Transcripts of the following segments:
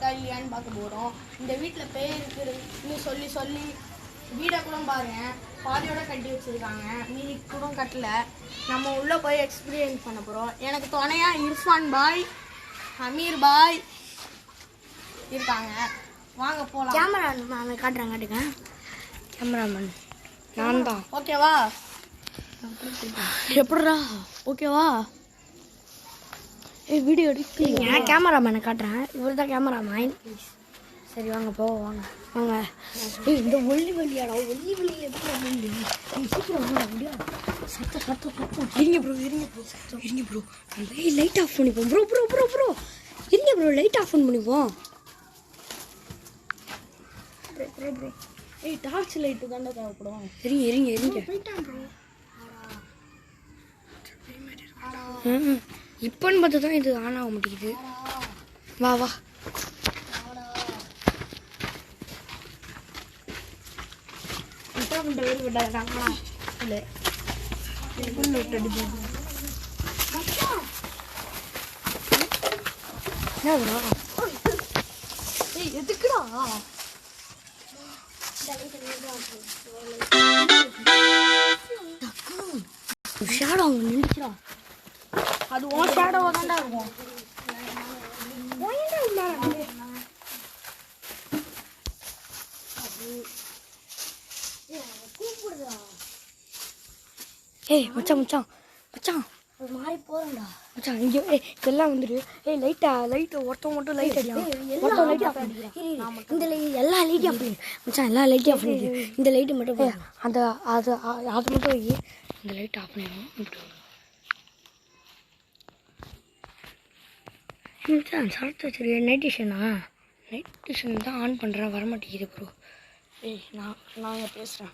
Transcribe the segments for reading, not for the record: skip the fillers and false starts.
இருக்கா இல்லையான்னு பார்க்க போகிறோம். இந்த வீட்டில் பேய் இருக்குன்னு சொல்லி சொல்லி வீடை கூட பாருங்க பாதியோட கட்டி வச்சுருக்காங்க, மீதி கூட கட்டல. நம்ம உள்ளே போய் எக்ஸ்பீரியன்ஸ் பண்ண போகிறோம். எனக்கு துணையாக இர்ஃபான் பாய், அமீர் பாய் இருக்காங்க. வாங்க போகலாம். கேமரா காட்டுறாங்க. கேமராமேன் நான் தான். ஓகேவா? எப்படிடா? ஓகேவா? வீடியோ எடுக்கிறீங்க. கேமராமேனை காட்டுறேன். இவர் தான் கேமராமேன். சரி வாங்க வாங்க வாங்க. இந்த ஒல்லி வழியாடா, ஒல்லி வழியில் எப்படி முடியும்? சீக்கிரம் வாங்க முடியாது. சத்தம் இருங்க ப்ரோ. லைட் ஆஃப் பண்ணிப்போம் ப்ரோ. இருங்க ப்ரோ, லைட் ஆஃப் பண்ணிப்போம் ப்ரோ. டார்ச் லைட்டு தானே தேவைப்படும். இருங்க. இப்போன்னு பார்த்து தான் இது ஆன் ஆக மாட்டேங்குது. வா எதுக்குடா ஷேடோ அங்கே நின்றுச்சுடா. அது உன் ஷேடோவாக தான்டா இருக்கும். மச்சான் ஒரு மாதிரி போறேன்டா மச்சான். இங்கே இதெல்லாம் வந்துடு. லைட்டு ஒருத்தவங்க மட்டும் லைட் அடிக்கலாம். இந்த எல்லா லைட்டையும் ஆஃப் பண்ணி மச்சான். எல்லா லைட்டையும் ஆஃப் பண்ணிடு. இந்த லைட்டு மட்டும் அந்த அது மட்டும் வை. இந்த லைட் ஆஃப் பண்ணிடுவோம். மச்சான் சரத்து வச்சிரு. நைட் டியூஷன் தான் ஆன் பண்ணுறேன், வரமாட்டேங்குது ப்ரோ. நான் பேசுகிறேன்.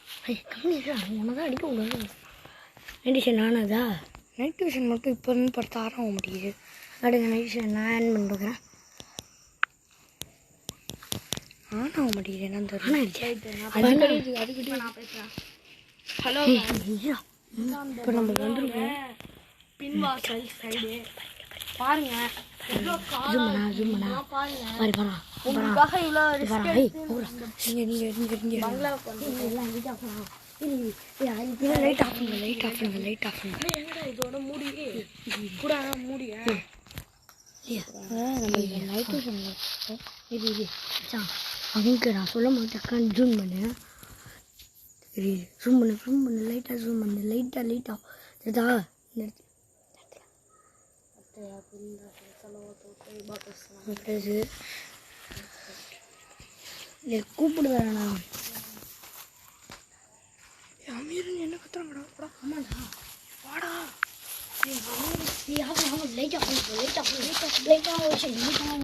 கம்மியாக உன்னை தான் அடிக்க விடுங்க. நைட் டியூஷன் மட்டும் இப்போ இருந்து படுத்த ஆக மாட்டேங்குது. அடுத்த நைட் டியூஷன் நான் ஆன் பண்ணிருக்கிறேன். ஆன் ஆக மாட்டேங்குது. என்னன்னு தெரியல. அதுக்கிட்டே நான் பேசுகிறேன். ஹலோ, இப்போ நம்ம வந்துருக்கோம் பின்வாசல் சைடு பாருங்க. உங்களுக்காக இவ்வளோ லைட் ஆஃப் பண்ணுங்க. இதோட மூடி கூட மூடிய அவங்க நான் சொல்ல மாட்டேன். ஜூம் பண்ணு. ஜூம் பண்ணு. லைட்டாக ஜூம் பண்ணு. லைட்டாக இதா கூப்பிடுவேண்ணா. அமீர்னு என்ன கத்துறாங்கடா? ஆமாடா, வாடா. லைட்டாக